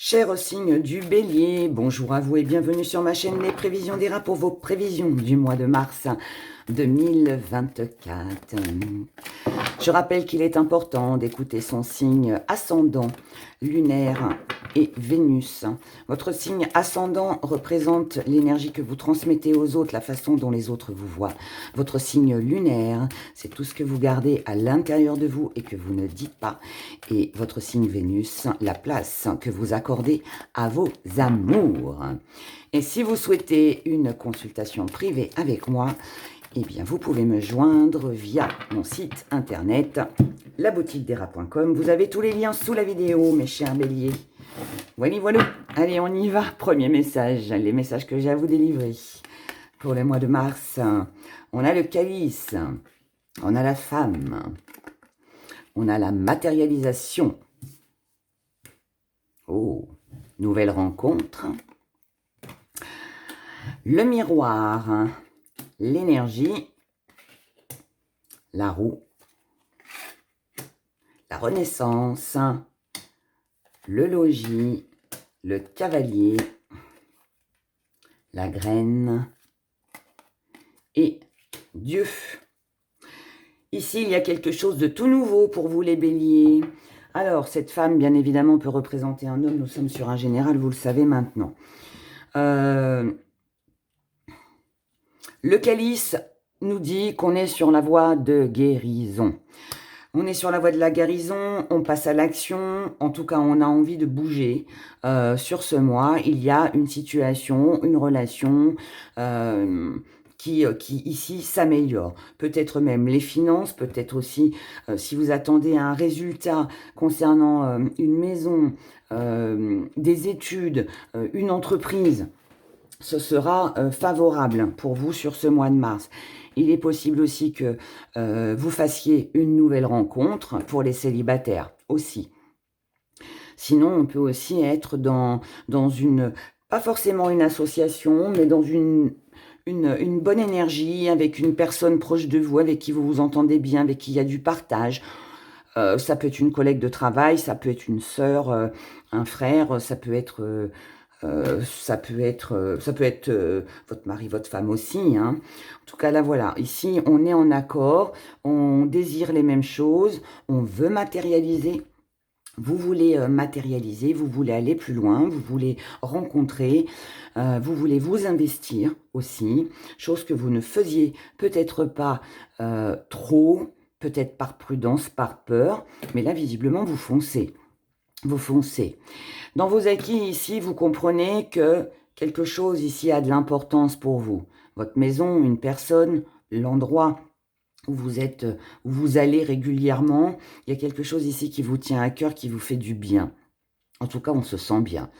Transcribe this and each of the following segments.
Cher signe du Bélier, bonjour à vous et bienvenue sur ma chaîne Les Prévisions d'Ira pour vos prévisions du mois de mars 2024. Je rappelle qu'il est important d'écouter son signe ascendant, lunaire et Vénus. Votre signe ascendant représente l'énergie que vous transmettez aux autres, la façon dont les autres vous voient. Votre signe lunaire, c'est tout ce que vous gardez à l'intérieur de vous et que vous ne dites pas. Et votre signe Vénus, la place que vous accordez à vos amours. Et si vous souhaitez une consultation privée avec moi, eh bien, vous pouvez me joindre via mon site internet, laboutiquedera.com. Vous avez tous les liens sous la vidéo, mes chers béliers. Voilà, voilà. Allez, on y va. Premier message, les messages que j'ai à vous délivrer. Pour le mois de mars, on a le calice, on a la femme, on a la matérialisation. Oh, nouvelle rencontre. Le miroir, l'énergie, la roue, la renaissance, le logis, le cavalier, la graine et Dieu. Ici, il y a quelque chose de tout nouveau pour vous les béliers. Alors, cette femme, bien évidemment, peut représenter un homme. Nous sommes sur un général, vous le savez maintenant. Le calice nous dit qu'on est sur la voie de guérison. On est sur la voie de la guérison, on passe à l'action, en tout cas on a envie de bouger. Sur ce mois, il y a une situation, une relation qui ici s'améliore. Peut-être même les finances, peut-être aussi si vous attendez un résultat concernant une maison, des études, une entreprise, ce sera favorable pour vous sur ce mois de mars. Il est possible aussi que vous fassiez une nouvelle rencontre pour les célibataires aussi. Sinon, on peut aussi être dans une, pas forcément une association, mais dans une bonne énergie, avec une personne proche de vous, avec qui vous vous entendez bien, avec qui il y a du partage. Ça peut être une collègue de travail, ça peut être une sœur, un frère, ça peut être votre mari, votre femme aussi. Hein. En tout cas, là, voilà. Ici, on est en accord, on désire les mêmes choses, on veut matérialiser. Vous voulez matérialiser, vous voulez aller plus loin, vous voulez rencontrer, vous voulez vous investir aussi, chose que vous ne faisiez peut-être pas trop, peut-être par prudence, par peur, mais là, visiblement, vous foncez. Vous foncez. Dans vos acquis, ici, vous comprenez que quelque chose ici a de l'importance pour vous. Votre maison, une personne, l'endroit où vous êtes, où vous allez régulièrement, il y a quelque chose ici qui vous tient à cœur, qui vous fait du bien. En tout cas, on se sent bien.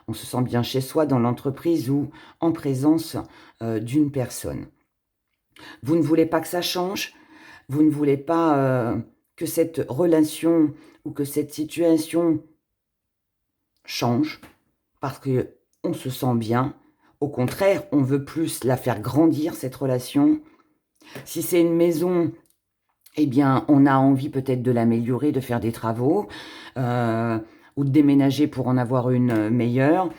On se sent bien chez soi, dans l'entreprise ou en présence d'une personne. Vous ne voulez pas que ça change. Vous ne voulez pas que cette relation ou que cette situation change parce que on se sent bien. Au contraire, on veut plus la faire grandir, cette relation. Si c'est une maison, eh bien, on a envie peut-être de l'améliorer, de faire des travaux, ou de déménager pour en avoir une meilleure.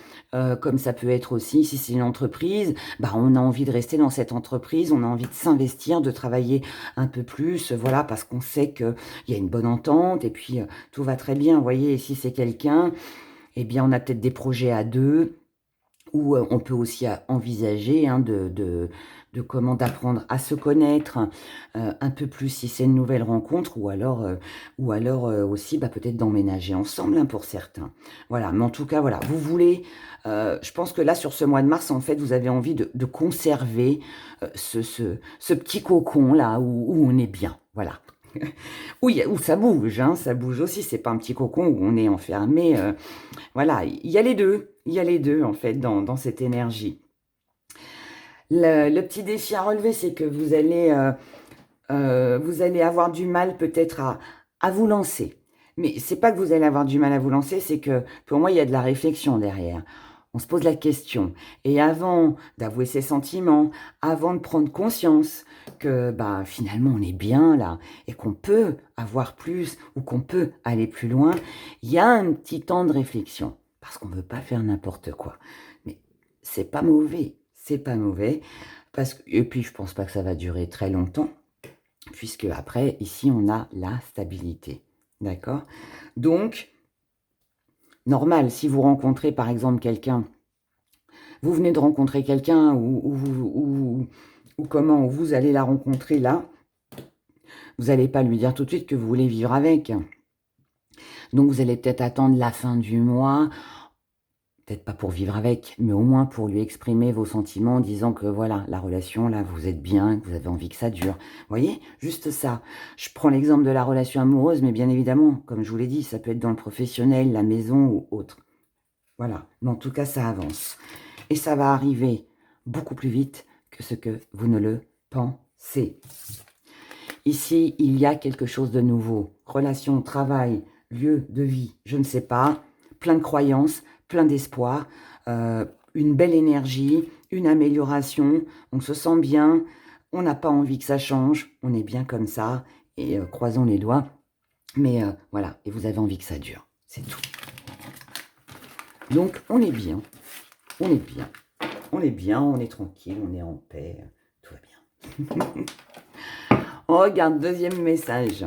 Comme ça peut être aussi, si c'est une entreprise, bah, on a envie de rester dans cette entreprise, on a envie de s'investir, de travailler un peu plus, voilà, parce qu'on sait qu'il y a une bonne entente, et puis tout va très bien, vous voyez, et si c'est quelqu'un, eh bien, on a peut-être des projets à deux, ou on peut aussi envisager hein, comment d'apprendre à se connaître un peu plus si c'est une nouvelle rencontre, ou alors aussi bah, peut-être d'emménager ensemble hein, pour certains. Voilà, mais en tout cas, voilà, vous voulez, je pense que là, sur ce mois de mars, en fait, vous avez envie de conserver ce petit cocon là où on est bien, voilà. Oui, où ça bouge, hein, ça bouge aussi, c'est pas un petit cocon où on est enfermé. Voilà, il y a les deux en fait dans cette énergie. Le petit défi à relever, c'est que vous allez avoir du mal peut-être à vous lancer. Mais c'est pas que vous allez avoir du mal à vous lancer, c'est que pour moi, il y a de la réflexion derrière. On se pose la question. Et avant d'avouer ses sentiments, avant de prendre conscience que bah, finalement on est bien là et qu'on peut avoir plus ou qu'on peut aller plus loin, il y a un petit temps de réflexion. parce qu'on ne veut pas faire n'importe quoi. Mais c'est pas mauvais, c'est pas mauvais. Et puis, je pense pas que ça va durer très longtemps, puisque après, ici, on a la stabilité. D'accord? Donc, normal, si vous rencontrez, par exemple, quelqu'un, vous venez de rencontrer quelqu'un, ou comment, vous allez la rencontrer là, vous n'allez pas lui dire tout de suite que vous voulez vivre avec. Donc, vous allez peut-être attendre la fin du mois, peut-être pas pour vivre avec, mais au moins pour lui exprimer vos sentiments en disant que voilà, la relation, là, vous êtes bien, que vous avez envie que ça dure. Vous voyez, juste ça. Je prends l'exemple de la relation amoureuse, mais bien évidemment, comme je vous l'ai dit, ça peut être dans le professionnel, la maison ou autre. Voilà, mais en tout cas, ça avance. Et ça va arriver beaucoup plus vite que ce que vous ne le pensez. Ici, il y a quelque chose de nouveau. Relation, travail, lieu de vie, je ne sais pas. Plein de croyances, plein d'espoir, une belle énergie, une amélioration. On se sent bien, on n'a pas envie que ça change, on est bien comme ça. Et croisons les doigts. Mais voilà, et vous avez envie que ça dure, c'est tout. Donc, on est bien, on est bien. On est bien, on est tranquille, on est en paix, tout va bien. On regarde, deuxième message.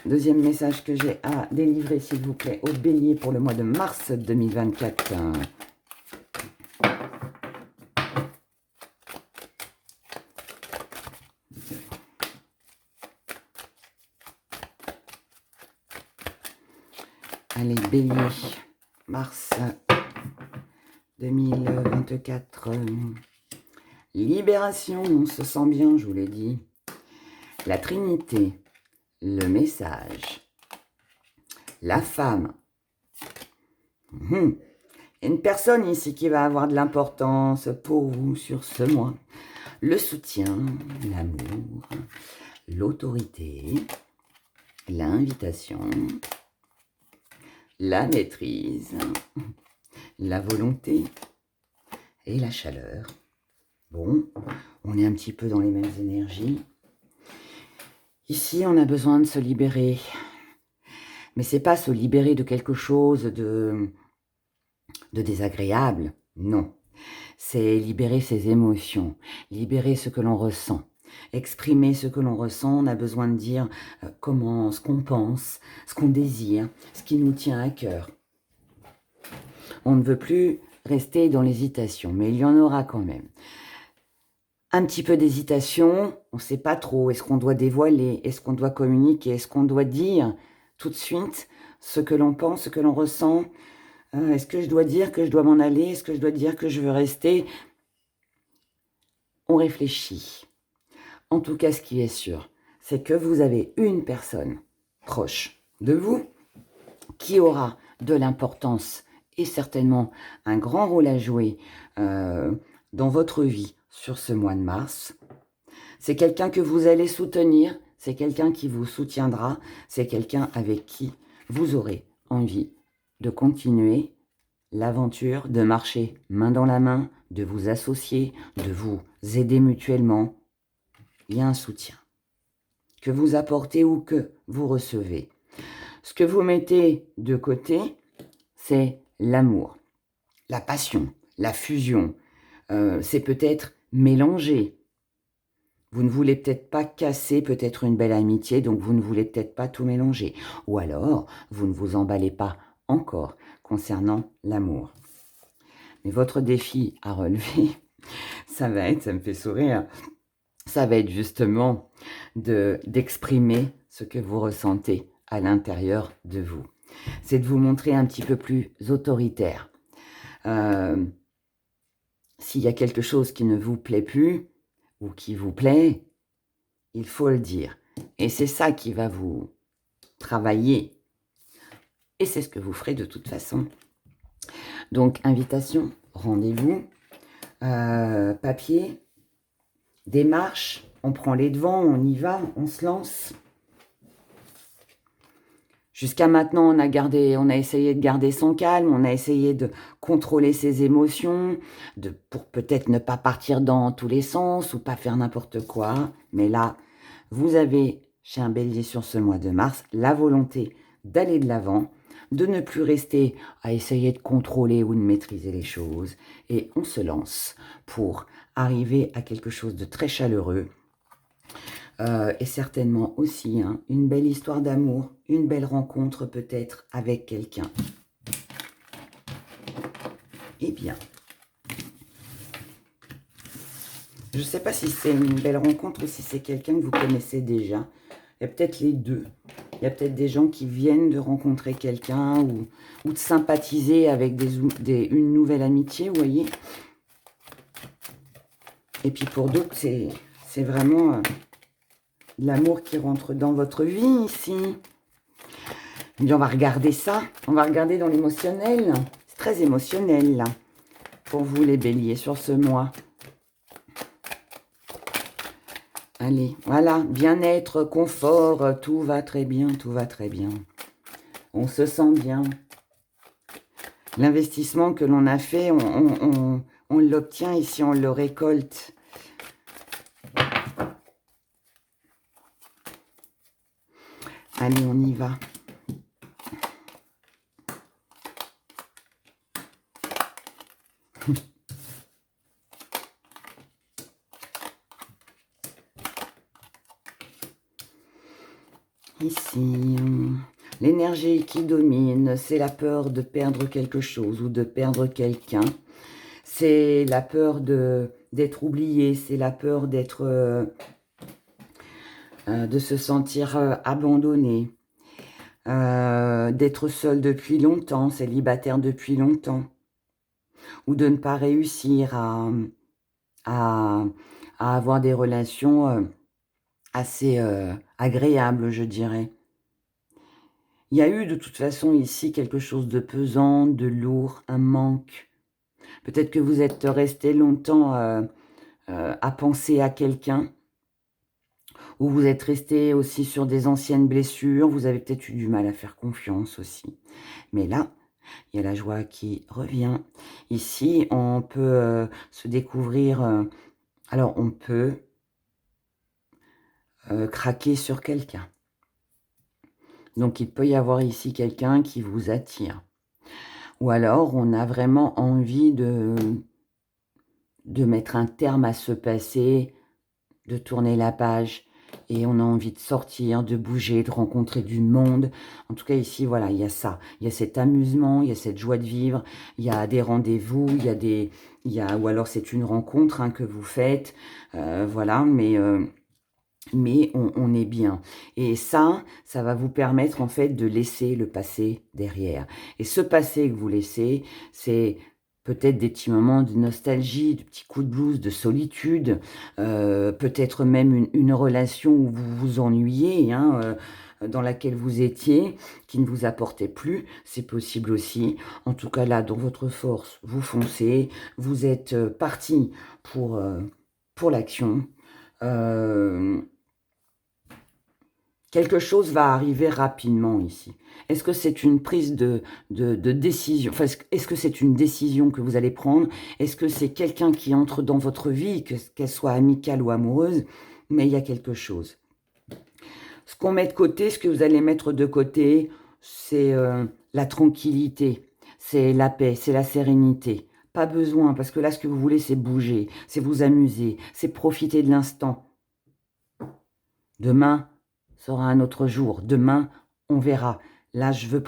Deuxième message que j'ai à délivrer, s'il vous plaît, au Bélier pour le mois de mars 2024. Allez, Bélier, mars 2024. Libération, on se sent bien, je vous l'ai dit. La Trinité, le message. La femme. Une personne ici qui va avoir de l'importance pour vous sur ce mois. Le soutien, l'amour, l'autorité, l'invitation, la maîtrise, la volonté et la chaleur. Bon, on est un petit peu dans les mêmes énergies. Ici, on a besoin de se libérer. Mais c'est pas se libérer de quelque chose de désagréable, non. C'est libérer ses émotions, libérer ce que l'on ressent, exprimer ce que l'on ressent. On a besoin de dire comment, ce qu'on pense, ce qu'on désire, ce qui nous tient à cœur. On ne veut plus rester dans l'hésitation, mais il y en aura quand même. Un petit peu d'hésitation, on ne sait pas trop. Est-ce qu'on doit dévoiler? Est-ce qu'on doit communiquer? Est-ce qu'on doit dire tout de suite ce que l'on pense, ce que l'on ressent? Est-ce que je dois dire que je dois m'en aller? Est-ce que je dois dire que je veux rester? On réfléchit. En tout cas, ce qui est sûr, c'est que vous avez une personne proche de vous qui aura de l'importance et certainement un grand rôle à jouer dans votre vie sur ce mois de mars. C'est quelqu'un que vous allez soutenir, c'est quelqu'un qui vous soutiendra, c'est quelqu'un avec qui vous aurez envie de continuer l'aventure, de marcher main dans la main, de vous associer, de vous aider mutuellement. Il y a un soutien que vous apportez ou que vous recevez. Ce que vous mettez de côté, c'est l'amour, la passion, la fusion. C'est peut-être mélanger. Vous ne voulez peut-être pas casser peut-être une belle amitié, donc vous ne voulez peut-être pas tout mélanger. Ou alors, vous ne vous emballez pas encore concernant l'amour. Mais votre défi à relever, ça me fait sourire, ça va être justement d'exprimer ce que vous ressentez à l'intérieur de vous. C'est de vous montrer un petit peu plus autoritaire. S'il y a quelque chose qui ne vous plaît plus, ou qui vous plaît, il faut le dire. Et c'est ça qui va vous travailler. Et c'est ce que vous ferez de toute façon. Donc, invitation, rendez-vous, papier, démarche, on prend les devants, on y va, on se lance. Jusqu'à maintenant, on a essayé de garder son calme, on a essayé de contrôler ses émotions, pour peut-être ne pas partir dans tous les sens ou pas faire n'importe quoi. Mais là, vous avez, chez un bélier sur ce mois de mars, la volonté d'aller de l'avant. de ne plus rester à essayer de contrôler ou de maîtriser les choses. Et on se lance pour arriver à quelque chose de très chaleureux. Et certainement aussi hein, une belle histoire d'amour, une belle rencontre peut-être avec quelqu'un. Eh bien, je ne sais pas si c'est une belle rencontre ou si c'est quelqu'un que vous connaissez déjà. Il y a peut-être les deux. Il y a peut-être des gens qui viennent de rencontrer quelqu'un ou de sympathiser avec une nouvelle amitié, vous voyez. Et puis pour d'autres, c'est vraiment l'amour qui rentre dans votre vie ici. Et bien, on va regarder ça. On va regarder dans l'émotionnel. C'est très émotionnel, là, pour vous, les béliers, sur ce mois. Allez, voilà, bien-être, confort, tout va très bien, tout va très bien. On se sent bien. L'investissement que l'on a fait, on l'obtient ici, on le récolte. Allez, on y va. Ici, l'énergie qui domine, c'est la peur de perdre quelque chose ou de perdre quelqu'un. C'est la peur d'être oublié, c'est la peur d'être, de se sentir abandonné, d'être seul depuis longtemps, célibataire depuis longtemps, ou de ne pas réussir à avoir des relations assez agréables, je dirais. Il y a eu de toute façon ici quelque chose de pesant, de lourd, un manque. Peut-être que vous êtes resté longtemps à penser à quelqu'un, ou vous êtes resté aussi sur des anciennes blessures, vous avez peut-être eu du mal à faire confiance aussi. Mais là, il y a la joie qui revient. Ici, on peut se découvrir, alors on peut craquer sur quelqu'un. Donc il peut y avoir ici quelqu'un qui vous attire. Ou alors on a vraiment envie de mettre un terme à ce passé, de tourner la page, et on a envie de sortir, de bouger, de rencontrer du monde. En tout cas ici, voilà, il y a ça. Il y a cet amusement, il y a cette joie de vivre, il y a des rendez-vous, ou alors c'est une rencontre hein, que vous faites, voilà, mais on est bien. Et ça va vous permettre en fait de laisser le passé derrière. Et ce passé que vous laissez, c'est peut-être des petits moments de nostalgie, de petits coups de blues, de solitude, peut-être même une relation où vous vous ennuyez, hein, dans laquelle vous étiez, qui ne vous apportait plus, c'est possible aussi. En tout cas là, dans votre force, vous foncez, vous êtes parti pour l'action. Quelque chose va arriver rapidement ici. Est-ce que c'est une prise de décision? Enfin, est-ce que c'est une décision que vous allez prendre? Est-ce que c'est quelqu'un qui entre dans votre vie, qu'elle soit amicale ou amoureuse? Mais il y a quelque chose. Ce qu'on met de côté, ce que vous allez mettre de côté, c'est la tranquillité, c'est la paix, c'est la sérénité. Pas besoin, parce que là, ce que vous voulez, c'est bouger, c'est vous amuser, c'est profiter de l'instant. Demain sera un autre jour. Demain, on verra. Là, je veux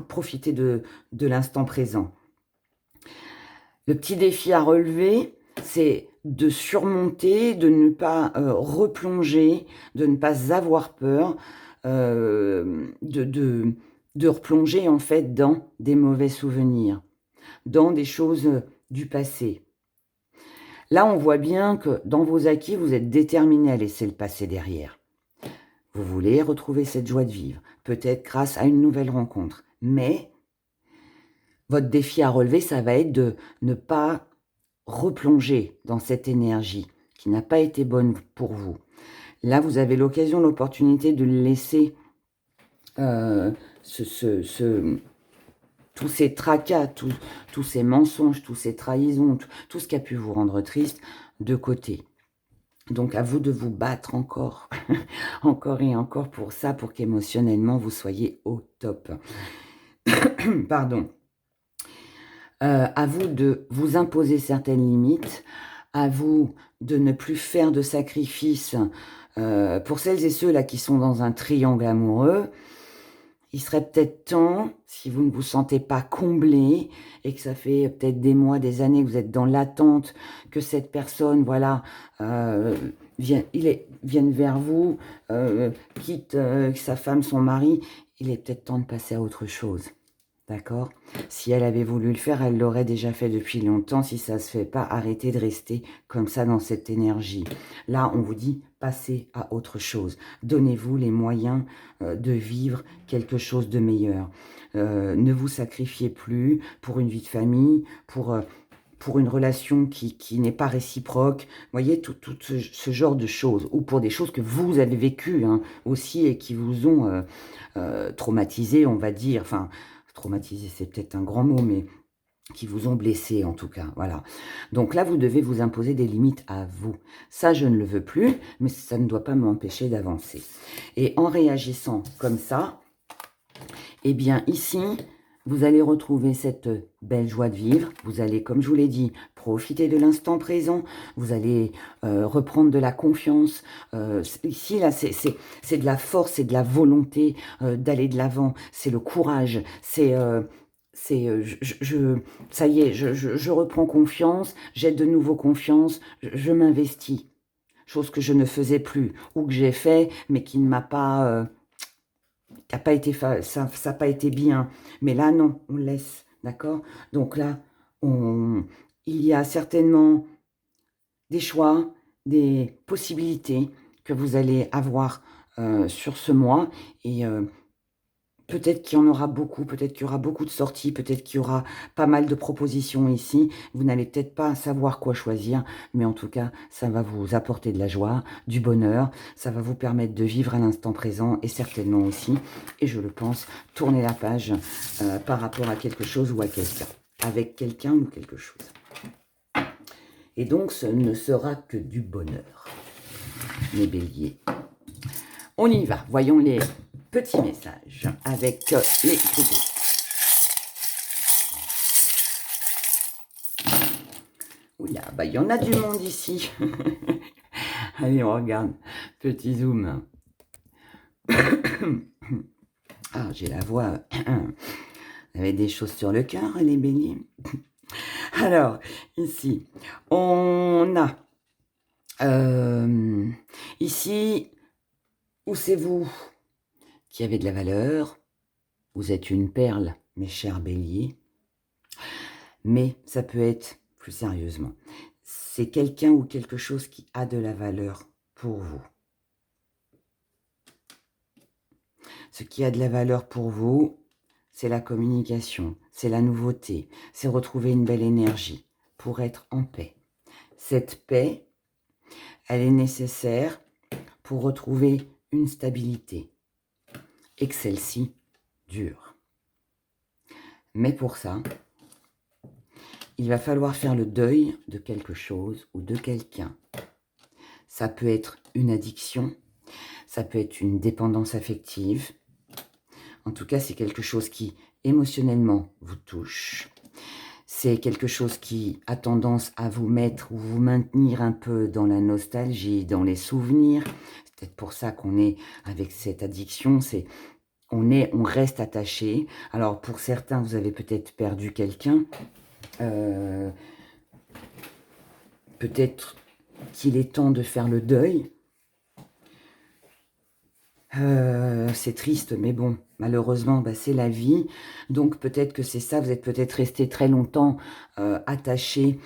profiter de l'instant présent. Le petit défi à relever, c'est de surmonter, de ne pas replonger, de ne pas avoir peur, de replonger en fait dans des mauvais souvenirs, dans des choses du passé. Là, on voit bien que dans vos acquis, vous êtes déterminé à laisser le passé derrière. Vous voulez retrouver cette joie de vivre, peut-être grâce à une nouvelle rencontre. Mais votre défi à relever, ça va être de ne pas replonger dans cette énergie qui n'a pas été bonne pour vous. Là, vous avez l'occasion, l'opportunité de laisser tous ces tracas, tous ces mensonges, tous ces trahisons, tout ce qui a pu vous rendre triste, de côté. Donc, à vous de vous battre encore, encore et encore pour ça, pour qu'émotionnellement, vous soyez au top. Pardon. À vous de vous imposer certaines limites, à vous de ne plus faire de sacrifices. Pour celles et ceux là qui sont dans un triangle amoureux, il serait peut-être temps, si vous ne vous sentez pas comblé et que ça fait peut-être des mois, des années que vous êtes dans l'attente que cette personne, voilà, vienne vers vous, quitte sa femme, son mari, il est peut-être temps de passer à autre chose. D'accord? Si elle avait voulu le faire, elle l'aurait déjà fait depuis longtemps. Si ça ne se fait pas, arrêtez de rester comme ça dans cette énergie. Là, on vous dit, passez à autre chose. Donnez-vous les moyens de vivre quelque chose de meilleur. Ne vous sacrifiez plus pour une vie de famille, pour une relation qui n'est pas réciproque. Vous voyez, tout ce genre de choses. Ou pour des choses que vous avez vécues hein, aussi et qui vous ont traumatisé, on va dire. Enfin, traumatisé, c'est peut-être un grand mot, mais qui vous ont blessé en tout cas, voilà. Donc là, vous devez vous imposer des limites à vous. Ça, je ne le veux plus, mais ça ne doit pas m'empêcher d'avancer. Et en réagissant comme ça, eh bien ici, vous allez retrouver cette belle joie de vivre. Vous allez, comme je vous l'ai dit, profiter de l'instant présent. Vous allez reprendre de la confiance. Ici, là, c'est de la force, c'est de la volonté d'aller de l'avant. C'est le courage. Ça y est, je reprends confiance. J'ai de nouveau confiance. Je m'investis. Chose que je ne faisais plus ou que j'ai fait, mais qui ne m'a pas... ça n'a pas été bien. Mais là, non, on laisse, d'accord? Donc là, il y a certainement des choix, des possibilités que vous allez avoir sur ce mois. Et peut-être qu'il y en aura beaucoup, peut-être qu'il y aura beaucoup de sorties, peut-être qu'il y aura pas mal de propositions ici. Vous n'allez peut-être pas savoir quoi choisir, mais en tout cas, ça va vous apporter de la joie, du bonheur. Ça va vous permettre de vivre à l'instant présent et certainement aussi, et je le pense, tourner la page par rapport à quelque chose ou à quelqu'un, avec quelqu'un ou quelque chose. Et donc, ce ne sera que du bonheur, mes béliers. On y va, voyons les petits messages avec les couteaux. Oula, bah il y en a du monde ici. Allez, on regarde. Petit zoom. Ah, j'ai la voix. Vous avez des choses sur le cœur, les béliers. Alors, ici, on a... ici, où c'est vous qui avez de la valeur. Vous êtes une perle, mes chers béliers. Mais ça peut être, plus sérieusement, c'est quelqu'un ou quelque chose qui a de la valeur pour vous. Ce qui a de la valeur pour vous, c'est la communication, c'est la nouveauté, c'est retrouver une belle énergie pour être en paix. Cette paix, elle est nécessaire pour retrouver une stabilité et que celle-ci dure. Mais pour ça, il va falloir faire le deuil de quelque chose ou de quelqu'un. Ça peut être une addiction, ça peut être une dépendance affective. En tout cas, c'est quelque chose qui, émotionnellement, vous touche. C'est quelque chose qui a tendance à vous mettre ou vous maintenir un peu dans la nostalgie, dans les souvenirs. C'est peut-être pour ça qu'on est avec cette addiction, on reste attaché. Alors, pour certains, vous avez peut-être perdu quelqu'un. Peut-être qu'il est temps de faire le deuil. C'est triste, mais bon, malheureusement, bah, c'est la vie. Donc peut-être que c'est ça, vous êtes peut-être resté très longtemps attaché.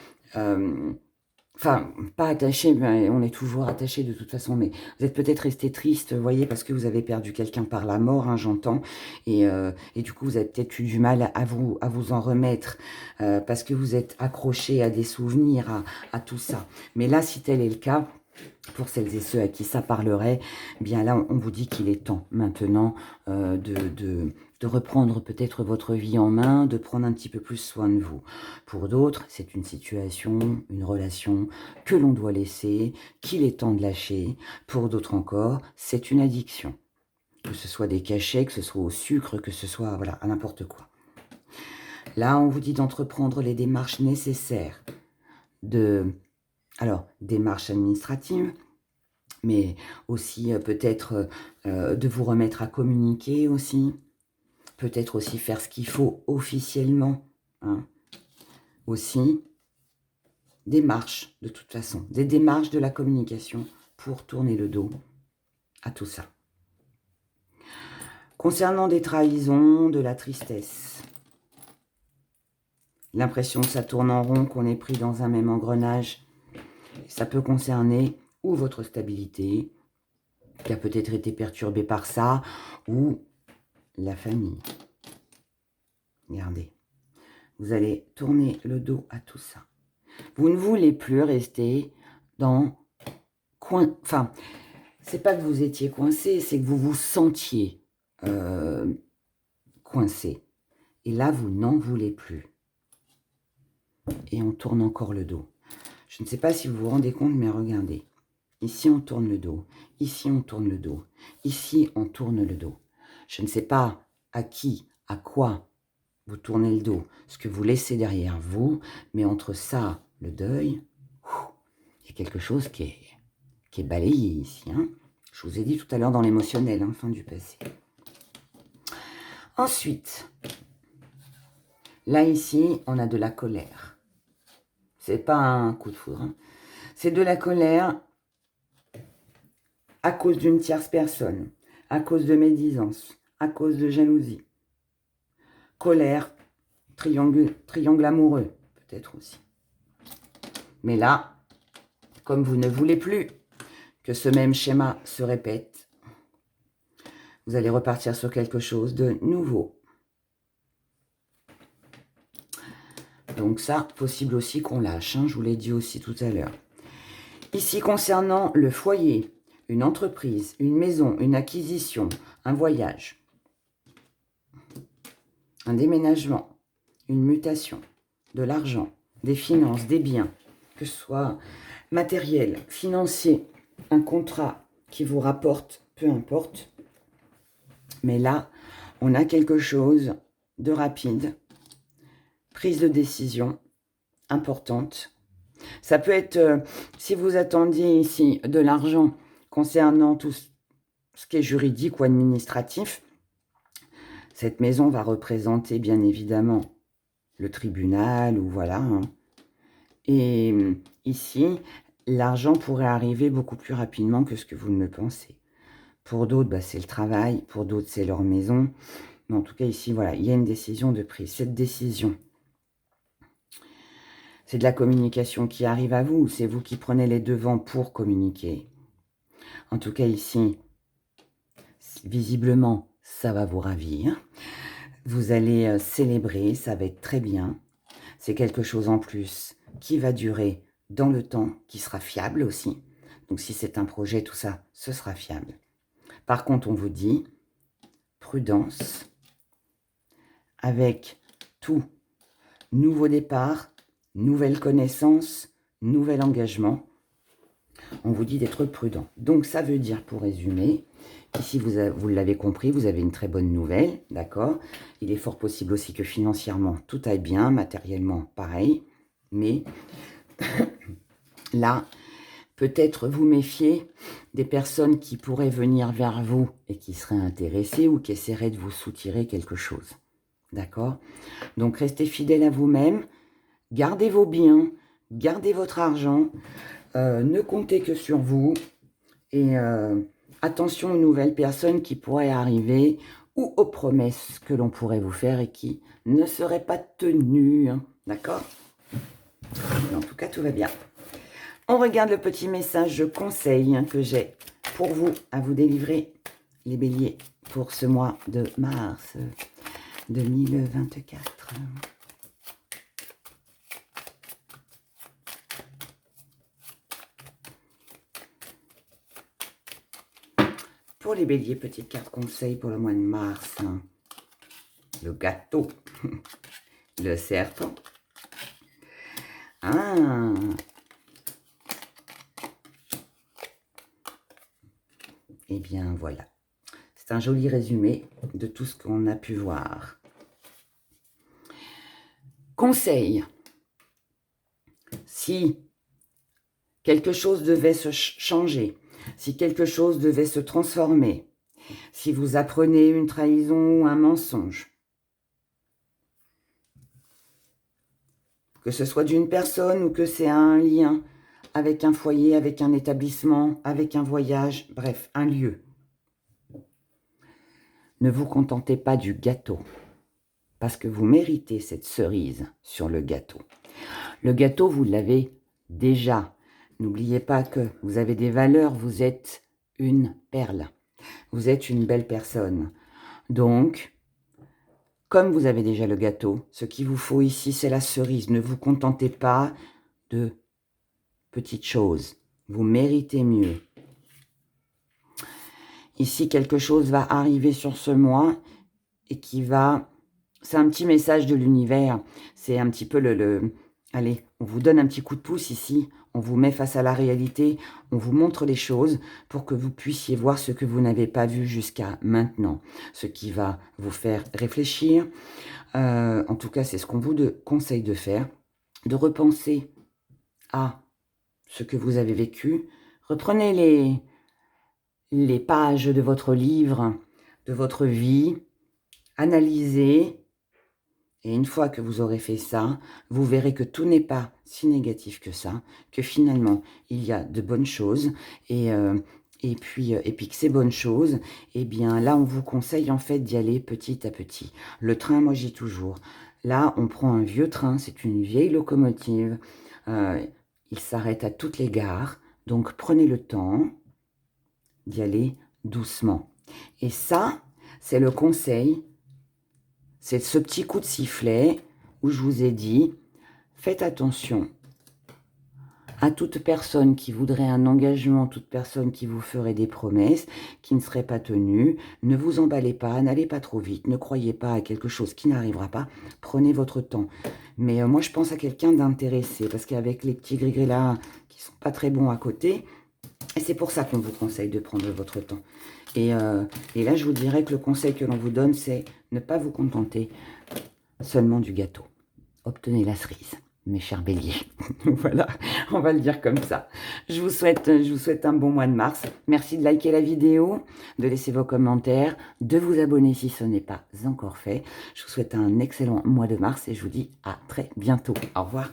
Enfin, pas attaché, mais on est toujours attaché de toute façon, mais vous êtes peut-être resté triste, vous voyez, parce que vous avez perdu quelqu'un par la mort, hein, j'entends, et du coup, vous avez peut-être eu du mal à vous en remettre, parce que vous êtes accroché à des souvenirs, à tout ça. Mais là, si tel est le cas, pour celles et ceux à qui ça parlerait, eh bien là, on vous dit qu'il est temps maintenant de reprendre peut-être votre vie en main, de prendre un petit peu plus soin de vous. Pour d'autres, c'est une situation, une relation que l'on doit laisser, qu'il est temps de lâcher. Pour d'autres encore, c'est une addiction. Que ce soit des cachets, que ce soit au sucre, que ce soit voilà, à n'importe quoi. Là, on vous dit d'entreprendre les démarches nécessaires. Alors, démarches administratives, mais aussi peut-être de vous remettre à communiquer aussi. Peut-être aussi faire ce qu'il faut officiellement. Hein. Aussi, démarches, de toute façon. Des démarches de la communication pour tourner le dos à tout ça. Concernant des trahisons, de la tristesse. L'impression que ça tourne en rond, qu'on est pris dans un même engrenage. Ça peut concerner ou votre stabilité, qui a peut-être été perturbée par ça, ou la famille. Regardez. Vous allez tourner le dos à tout ça. Vous ne voulez plus rester dans Enfin, c'est pas que vous étiez coincé, c'est que vous vous sentiez coincé. Et là, vous n'en voulez plus. Et on tourne encore le dos. Je ne sais pas si vous vous rendez compte, mais regardez. Ici, on tourne le dos. Ici, on tourne le dos. Ici, on tourne le dos. Je ne sais pas à qui, à quoi vous tournez le dos, ce que vous laissez derrière vous, mais entre ça, le deuil, il y a quelque chose qui est balayé ici. Hein. Je vous ai dit tout à l'heure dans l'émotionnel, hein, fin du passé. Ensuite, là ici, on a de la colère. C'est pas un coup de foudre. Hein. C'est de la colère à cause d'une tierce personne, à cause de médisance, à cause de jalousie. Colère, triangle amoureux, peut-être aussi. Mais là, comme vous ne voulez plus que ce même schéma se répète, vous allez repartir sur quelque chose de nouveau. Donc ça, possible aussi qu'on lâche, hein, je vous l'ai dit aussi tout à l'heure. Ici, concernant le foyer, une entreprise, une maison, une acquisition, un voyage, un déménagement, une mutation, de l'argent, des finances, des biens, que ce soit matériel, financier, un contrat qui vous rapporte, peu importe. Mais là, on a quelque chose de rapide, prise de décision importante. Ça peut être, si vous attendiez ici de l'argent concernant tout ce qui est juridique ou administratif, cette maison va représenter bien évidemment le tribunal ou voilà. Hein. Et ici, l'argent pourrait arriver beaucoup plus rapidement que ce que vous ne le pensez. Pour d'autres, bah, c'est le travail. Pour d'autres, c'est leur maison. Mais en tout cas, ici, voilà, il y a une décision de prise. Cette décision, c'est de la communication qui arrive à vous. C'est vous qui prenez les devants pour communiquer. En tout cas, ici, visiblement, ça va vous ravir. Vous allez célébrer, ça va être très bien. C'est quelque chose en plus qui va durer dans le temps, qui sera fiable aussi. Donc, si c'est un projet, tout ça, ce sera fiable. Par contre, on vous dit, prudence, avec tout nouveau départ, nouvelle connaissance, nouvel engagement. On vous dit d'être prudent. Donc, ça veut dire, pour résumer, ici, vous l'avez compris, vous avez une très bonne nouvelle, d'accord? Il est fort possible aussi que financièrement, tout aille bien, matériellement, pareil. Mais là, peut-être vous méfier des personnes qui pourraient venir vers vous et qui seraient intéressées ou qui essaieraient de vous soutirer quelque chose. D'accord? Donc, restez fidèle à vous-même. Gardez vos biens. Gardez votre argent. Ne comptez que sur vous. Et attention aux nouvelles personnes qui pourraient arriver ou aux promesses que l'on pourrait vous faire et qui ne seraient pas tenues. Hein, d'accord? En tout cas, tout va bien. On regarde le petit message conseil que j'ai pour vous à vous délivrer, les béliers, pour ce mois de mars 2024. Pour les béliers, petite carte conseil pour le mois de mars. le gâteau, le serpent. Ah, et bien voilà. C'est un joli résumé de tout ce qu'on a pu voir. Conseil. Si quelque chose devait se changer, si quelque chose devait se transformer, si vous apprenez une trahison ou un mensonge, que ce soit d'une personne ou que c'est un lien avec un foyer, avec un établissement, avec un voyage, bref, un lieu. Ne vous contentez pas du gâteau, parce que vous méritez cette cerise sur le gâteau. Le gâteau, vous l'avez déjà. N'oubliez pas que vous avez des valeurs, vous êtes une perle. Vous êtes une belle personne. Donc, comme vous avez déjà le gâteau, ce qu'il vous faut ici, c'est la cerise. Ne vous contentez pas de petites choses. Vous méritez mieux. Ici, quelque chose va arriver sur ce mois et qui va... C'est un petit message de l'univers. C'est un petit peu Allez, on vous donne un petit coup de pouce ici. On vous met face à la réalité. On vous montre les choses pour que vous puissiez voir ce que vous n'avez pas vu jusqu'à maintenant. Ce qui va vous faire réfléchir. En tout cas, c'est ce qu'on vous conseille de faire. De repenser à ce que vous avez vécu. Reprenez les pages de votre livre, de votre vie. Analysez. Et une fois que vous aurez fait ça, vous verrez que tout n'est pas si négatif que ça, que finalement, il y a de bonnes choses. Et puis que ces bonnes choses, eh bien là, on vous conseille en fait d'y aller petit à petit. Le train, moi, j'y toujours. Là, on prend un vieux train, c'est une vieille locomotive. Il s'arrête à toutes les gares. Donc, prenez le temps d'y aller doucement. Et ça, c'est le conseil. C'est ce petit coup de sifflet où je vous ai dit, faites attention à toute personne qui voudrait un engagement, toute personne qui vous ferait des promesses qui ne seraient pas tenues. Ne vous emballez pas, n'allez pas trop vite, ne croyez pas à quelque chose qui n'arrivera pas. Prenez votre temps. Mais moi, je pense à quelqu'un d'intéressé, parce qu'avec les petits gris-gris là qui sont pas très bons à côté, et c'est pour ça qu'on vous conseille de prendre votre temps. Et là, je vous dirais que le conseil que l'on vous donne, c'est ne pas vous contenter seulement du gâteau. Obtenez la cerise, mes chers béliers. Voilà, on va le dire comme ça. Je vous souhaite un bon mois de mars. Merci de liker la vidéo, de laisser vos commentaires, de vous abonner si ce n'est pas encore fait. Je vous souhaite un excellent mois de mars et je vous dis à très bientôt. Au revoir.